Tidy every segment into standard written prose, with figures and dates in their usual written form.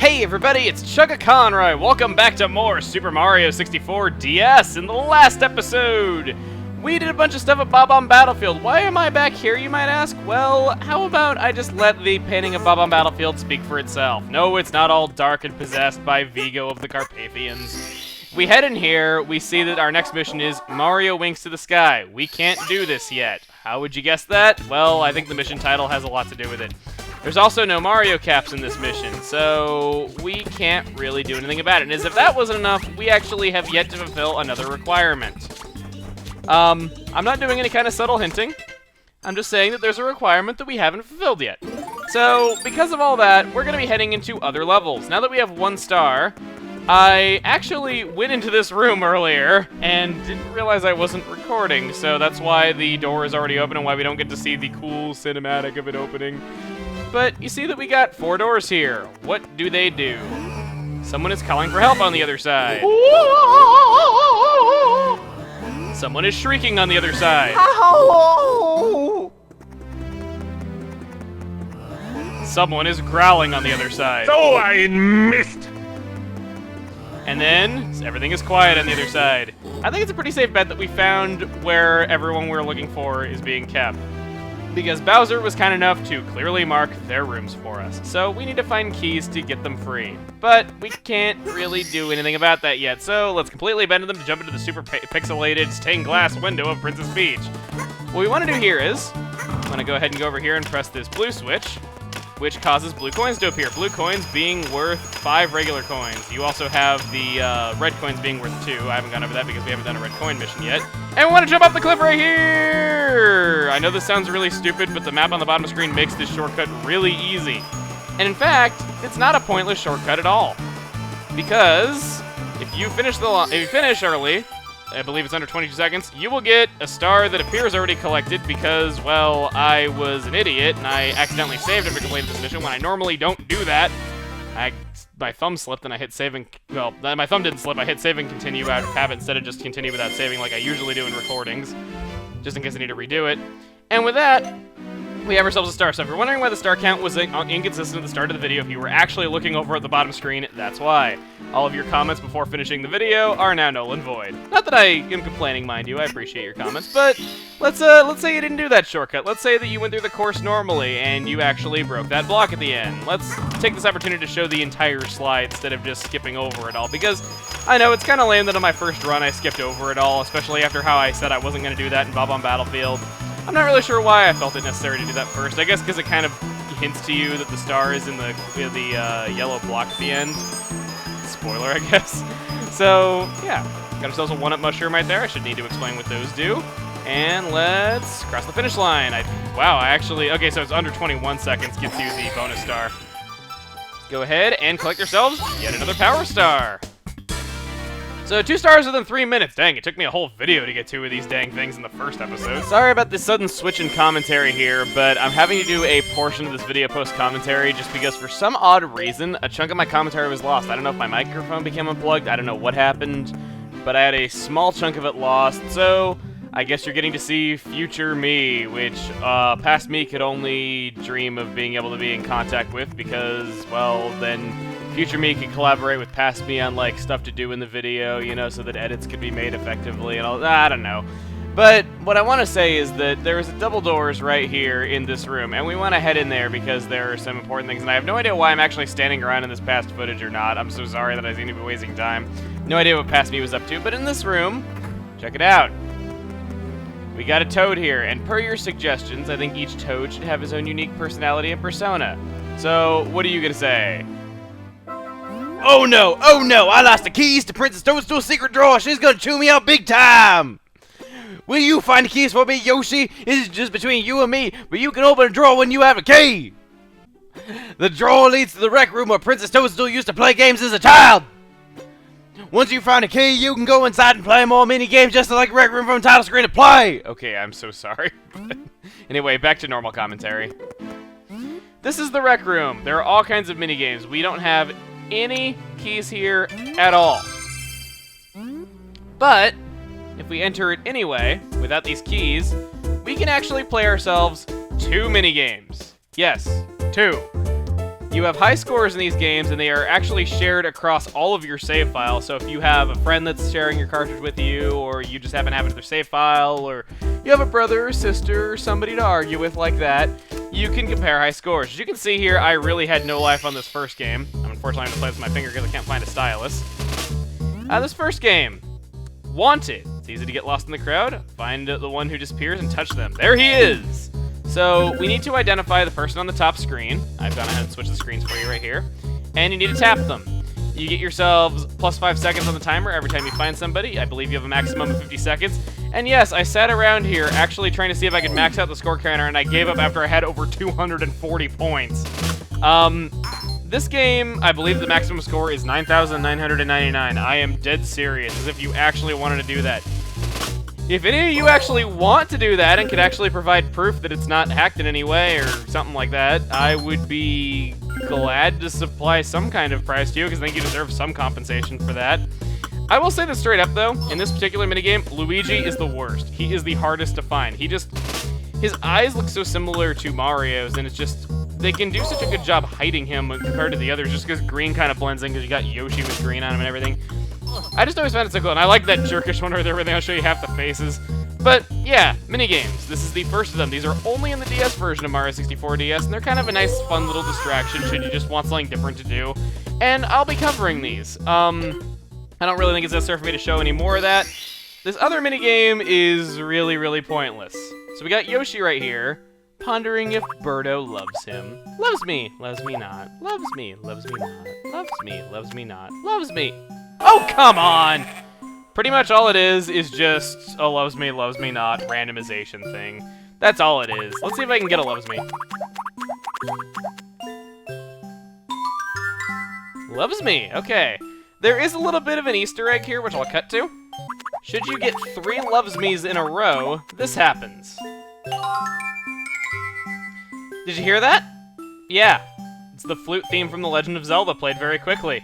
Hey everybody, it's Chugga Conroy. Welcome back to more Super Mario 64 DS. In the last episode, we did a bunch of stuff at Bob-omb Battlefield. Why am I back here, you might ask? Well, how about I just let the painting of Bob-omb Battlefield speak for itself? No, it's not all dark and possessed by Vigo of the Carpathians. We head in here, we see that our next mission is Mario Winks to the Sky. We can't do this yet. How would you guess that? Well, I think the mission title has a lot to do with it. There's also no Mario caps in this mission, so we can't really do anything about it. And as if that wasn't enough, we actually have yet to fulfill another requirement. I'm not doing any kind of subtle hinting. I'm just saying that there's a requirement that we haven't fulfilled yet. So, because of all that, we're going to be heading into other levels. Now that we have 1 star, I actually went into this room earlier and didn't realize I wasn't recording, so that's why the door is already open and why we don't get to see the cool cinematic of it opening. But you see that we got 4 doors here. What do they do? Someone is calling for help on the other side. Someone is shrieking on the other side. Someone is growling on the other side. So I missed. And then everything is quiet on the other side. I think it's a pretty safe bet that we found where everyone we're looking for is being kept, because Bowser was kind enough to clearly mark their rooms for us. So we need to find keys to get them free. But we can't really do anything about that yet, so let's completely abandon them to jump into the super pixelated stained glass window of Princess Peach. What we want to do here is, I'm going to go ahead and go over here and press this blue switch, which causes blue coins to appear. Blue coins being worth 5 regular coins. You also have the red coins being worth 2. I haven't gone over that because we haven't done a red coin mission yet. And we want to jump off the cliff right here! I know this sounds really stupid, but the map on the bottom of the screen makes this shortcut really easy. And in fact, it's not a pointless shortcut at all. Because if you finish early, I believe it's under 22 seconds, you will get a star that appears already collected because, well, I was an idiot and I accidentally saved after completing this mission when I normally don't do that. My thumb slipped and I hit save and, well, my thumb didn't slip, I hit save and continue out of habit instead of just continue without saving like I usually do in recordings, just in case I need to redo it. And with that, we have ourselves a star. So if you're wondering why the star count was inconsistent at the start of the video, if you were actually looking over at the bottom screen, that's why. All of your comments before finishing the video are now null and void. Not that I am complaining, mind you, I appreciate your comments, but let's say you didn't do that shortcut. Let's say that you went through the course normally and you actually broke that block at the end. Let's take this opportunity to show the entire slide instead of just skipping over it all, because I know it's kind of lame that on my first run I skipped over it all, especially after how I said I wasn't going to do that in Bob-omb Battlefield. I'm not really sure why I felt it necessary to do that first. I guess because it kind of hints to you that the star is in the yellow block at the end. Spoiler, I guess. So, yeah. Got ourselves a 1-up mushroom right there. I should need to explain what those do. And let's cross the finish line. Okay, so it's under 21 seconds gets you the bonus star. Go ahead and collect yourselves yet another power star. So 2 stars within 3 minutes. Dang, it took me a whole video to get 2 of these dang things in the first episode. Sorry about this sudden switch in commentary here, but I'm having to do a portion of this video post-commentary just because for some odd reason, a chunk of my commentary was lost. I don't know if my microphone became unplugged, I don't know what happened, but I had a small chunk of it lost, so I guess you're getting to see future me, which past me could only dream of being able to be in contact with because, well, then future me could collaborate with past me on, like, stuff to do in the video, you know, so that edits could be made effectively and all. I don't know. But what I want to say is that there's double doors right here in this room, and we want to head in there because there are some important things, and I have no idea why I'm actually standing around in this past footage or not. I'm so sorry that I seem to be wasting time. No idea what past me was up to, but in this room, check it out. We got a toad here, and per your suggestions, I think each toad should have his own unique personality and persona. So, what are you gonna say? Oh no, I lost the keys to Princess Toadstool's secret drawer. She's gonna chew me out big time. Will you find the keys for me, Yoshi? It's just between you and me, but you can open a drawer when you have a key. The drawer leads to the rec room where Princess Toadstool used to play games as a child. Once you find a key, you can go inside and play more mini games just like rec room from title screen to play. Okay, I'm so sorry. Anyway, back to normal commentary. This is the rec room. There are all kinds of mini games. We don't have any keys here at all. But if we enter it anyway, without these keys, we can actually play ourselves 2 mini games. Yes, 2. You have high scores in these games, and they are actually shared across all of your save files. So if you have a friend that's sharing your cartridge with you, or you just happen to have it in their save file, or you have a brother or sister or somebody to argue with like that, you can compare high scores. As you can see here, I really had no life on this first game. I'm unfortunately going to play with my finger because I can't find a stylus. This first game, Wanted. It's easy to get lost in the crowd, find the one who disappears, and touch them. There he is! So, we need to identify the person on the top screen. I've gone ahead and switched the screens for you right here. And you need to tap them. You get yourselves plus 5 seconds on the timer every time you find somebody. I believe you have a maximum of 50 seconds. And yes, I sat around here actually trying to see if I could max out the score counter, and I gave up after I had over 240 points. This game, I believe the maximum score is 9,999. I am dead serious, as if you actually wanted to do that. If any of you actually want to do that and could actually provide proof that it's not hacked in any way or something like that, I would be glad to supply some kind of prize to you, because I think you deserve some compensation for that. I will say this straight up, though. In this particular minigame, Luigi is the worst. He is the hardest to find. His eyes look so similar to Mario's, and it's just, they can do such a good job hiding him compared to the others, just because green kind of blends in, because you got Yoshi with green on him and everything. I just always found it so cool, and I like that jerkish one right there where they'll show you half the faces. But, yeah, minigames. This is the first of them. These are only in the DS version of Mario 64 DS, and they're kind of a nice, fun little distraction should you just want something different to do. And I'll be covering these. I don't really think it's necessary for me to show any more of that. This other minigame is really, really pointless. So we got Yoshi right here, pondering if Birdo loves him. Loves me not. Loves me not. Loves me not. Loves me. Oh, come on! Pretty much all it is just a loves me not randomization thing. That's all it is. Let's see if I can get a loves me. Loves me, okay. There is a little bit of an Easter egg here, which I'll cut to. Should you get 3 loves me's in a row, this happens. Did you hear that? Yeah, it's the flute theme from The Legend of Zelda played very quickly.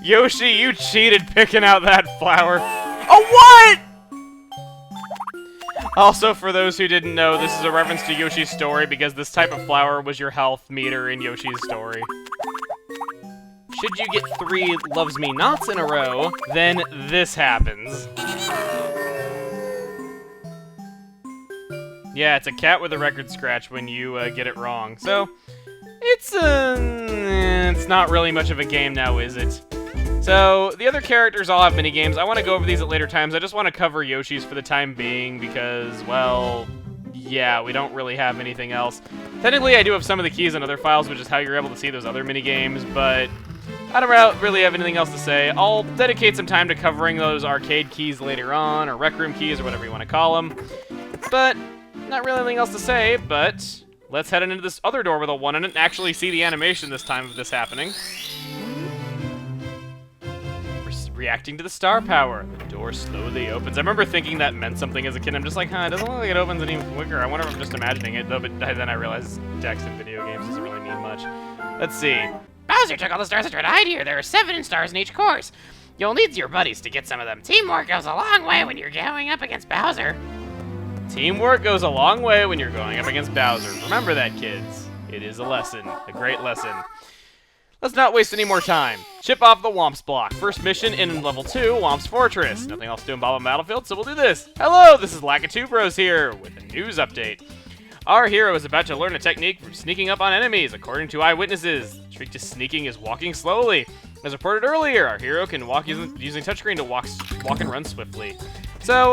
Yoshi, you cheated picking out that flower. Oh, what? Also, for those who didn't know, this is a reference to Yoshi's story because this type of flower was your health meter in Yoshi's story. Should you get 3 loves me nots in a row, then this happens. Yeah, it's a cat with a record scratch when you get it wrong. So, it's not really much of a game now, is it? So, the other characters all have minigames. I want to go over these at later times. I just want to cover Yoshi's for the time being because, well, yeah, we don't really have anything else. Technically, I do have some of the keys in other files, which is how you're able to see those other minigames, but I don't really have anything else to say. I'll dedicate some time to covering those arcade keys later on, or rec room keys, or whatever you want to call them. But not really anything else to say, but let's head into this other door with a 1 in it and actually see the animation this time of this happening. Reacting to the star power. The door slowly opens. I remember thinking that meant something as a kid. I'm just like, huh, it doesn't look like it opens any quicker. I wonder if I'm just imagining it, though, but then I realized text in video games doesn't really mean much. Let's see. Bowser took all the stars to try to hide here. There are 7 stars in each course. You'll need your buddies to get some of them. Teamwork goes a long way when you're going up against Bowser. Teamwork goes a long way when you're going up against Bowser. Remember that, kids. It is a lesson. A great lesson. Let's not waste any more time. Chip off the Whomps block. First mission in level 2, Whomps Fortress. Nothing else to do in Bob-omb Battlefield, so we'll do this. Hello, this is Lakitu Bros here with a news update. Our hero is about to learn a technique for sneaking up on enemies. According to eyewitnesses, the trick to sneaking is walking slowly. As reported earlier, our hero can walk using touchscreen to walk and run swiftly. So,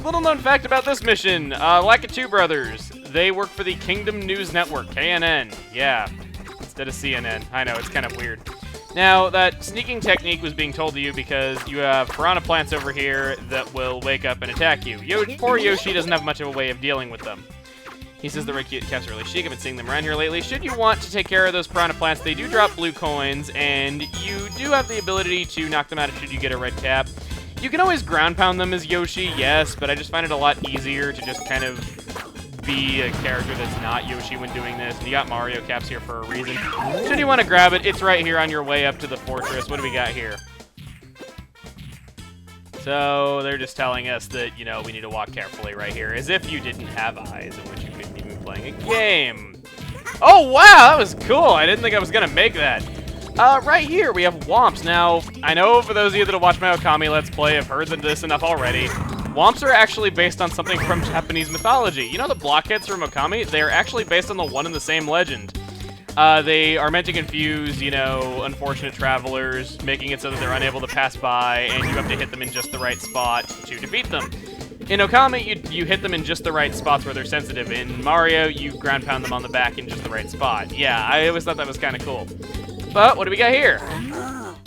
little known fact about this mission. Lakitu Brothers, they work for the Kingdom News Network, KNN. Yeah. Instead of CNN. I know, it's kind of weird. Now, that sneaking technique was being told to you because you have piranha plants over here that will wake up and attack you. Poor Yoshi doesn't have much of a way of dealing with them. He says the red caps are really chic. I've been seeing them around here lately. Should you want to take care of those piranha plants, they do drop blue coins, and you do have the ability to knock them out should you get a red cap. You can always ground pound them as Yoshi, yes, but I just find it a lot easier to just kind of be a character that's not Yoshi when doing this. And you got Mario caps here for a reason. Should you want to grab it, it's right here on your way up to the fortress. What do we got here? So they're just telling us that, you know, we need to walk carefully right here, as if you didn't have eyes, in which you couldn't even be playing a game. Oh, wow, that was cool. I didn't think I was going to make that. Right here, we have Whomps. Now, I know for those of you that have watched my Okami Let's Play have heard this enough already. Whomps are actually based on something from Japanese mythology. You know the blockheads from Okami? They are actually based on the one and the same legend. They are meant to confuse, you know, unfortunate travelers, making it so that they're unable to pass by, and you have to hit them in just the right spot to defeat them. In Okami, you hit them in just the right spots where they're sensitive. In Mario, you ground pound them on the back in just the right spot. Yeah, I always thought that was kind of cool. But what do we got here?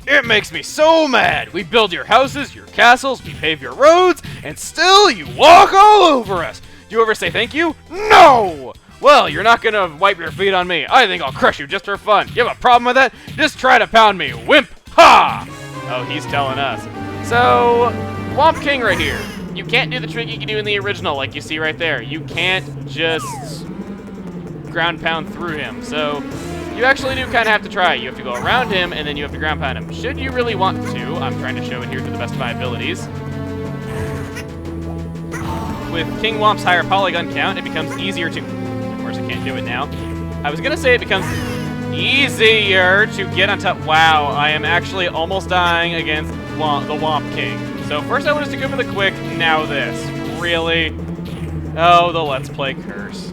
It makes me so mad! We build your houses, your castles, we pave your roads, and still you walk all over us! Do you ever say thank you? No! Well, you're not gonna wipe your feet on me. I think I'll crush you just for fun. You have a problem with that? Just try to pound me, wimp! Ha! Oh, he's telling us. So, Whomp King right here. You can't do the trick you can do in the original, like you see right there. You can't just ground pound through him. So, you actually do kind of have to try. You have to go around him, and then you have to ground pound him. Should you really want to, I'm trying to show it here to the best of my abilities. With King Whomp's higher polygon count, it becomes easier to... Of course, I can't do it now. I was going to say it becomes easier to get on top... Wow, I am actually almost dying against the Whomp King. So first I wanted to go for the quick, now this. Really? Oh, the Let's Play curse.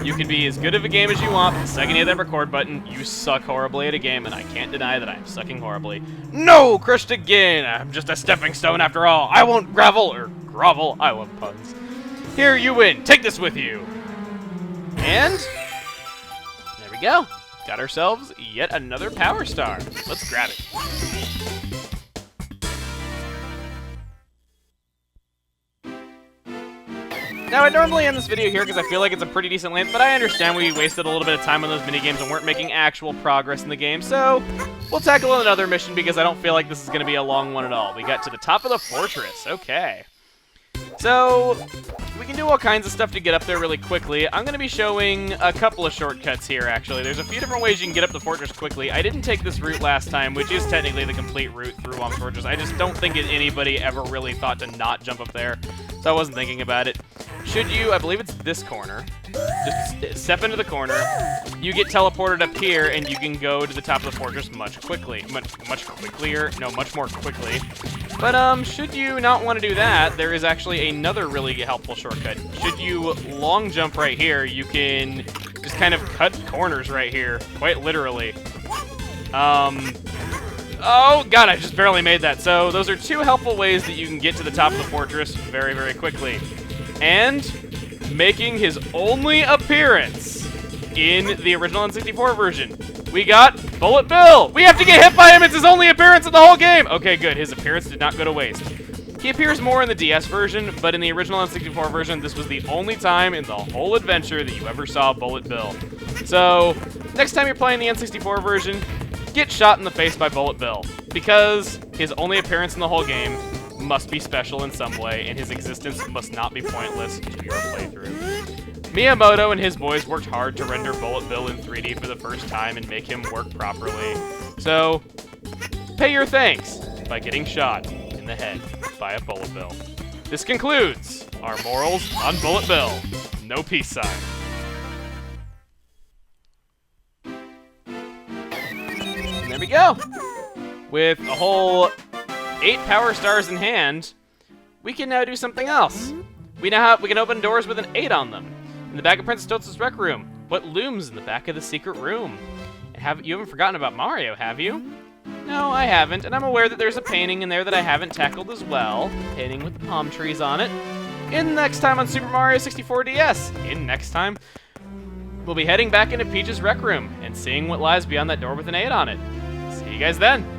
You can be as good of a game as you want, but the second you hit that record button, you suck horribly at a game, and I can't deny that I'm sucking horribly. No! Crushed again! I'm just a stepping stone after all. I won't grovel. I love puns. Here, you win. Take this with you. And there we go. Got ourselves yet another Power Star. Let's grab it. Now, I'd normally end this video here because I feel like it's a pretty decent length, but I understand we wasted a little bit of time on those minigames and weren't making actual progress in the game, so we'll tackle another mission because I don't feel like this is going to be a long one at all. We got to the top of the fortress. Okay. So, we can do all kinds of stuff to get up there really quickly. I'm going to be showing a couple of shortcuts here, actually. There's a few different ways you can get up the fortress quickly. I didn't take this route last time, which is technically the complete route through Whomp's Fortress. I just don't think anybody ever really thought to not jump up there, so I wasn't thinking about it. Should you, I believe it's this corner, just step into the corner, you get teleported up here, and you can go to the top of the fortress much more quickly. But, should you not want to do that, there is actually another really helpful shortcut. Should you long jump right here, you can just kind of cut corners right here, quite literally. Oh, God, I just barely made that. So, those are two helpful ways that you can get to the top of the fortress very, very quickly. And making his only appearance in the original N64 version, we got Bullet Bill. We have to get hit by him. It's his only appearance in the whole game. Okay, good. His appearance did not go to waste. He appears more in the DS version, but in the original N64 version, this was the only time in the whole adventure that you ever saw Bullet Bill. So, next time you're playing the N64 version, get shot in the face by Bullet Bill, because his only appearance in the whole game must be special in some way, and his existence must not be pointless to your playthrough. Miyamoto and his boys worked hard to render Bullet Bill in 3D for the first time and make him work properly. So, pay your thanks by getting shot in the head by a Bullet Bill. This concludes our morals on Bullet Bill. No peace sign. And there we go. With a whole 8 Power Stars in hand, we can now do something else. We can open doors with an 8 on them. In the back of Princess Toadstool's Rec Room, what looms in the back of the secret room? And you haven't forgotten about Mario, have you? No, I haven't, and I'm aware that there's a painting in there that I haven't tackled as well. Painting with palm trees on it. In next time on Super Mario 64 DS. In next time, we'll be heading back into Peach's Rec Room and seeing what lies beyond that door with an 8 on it. See you guys then.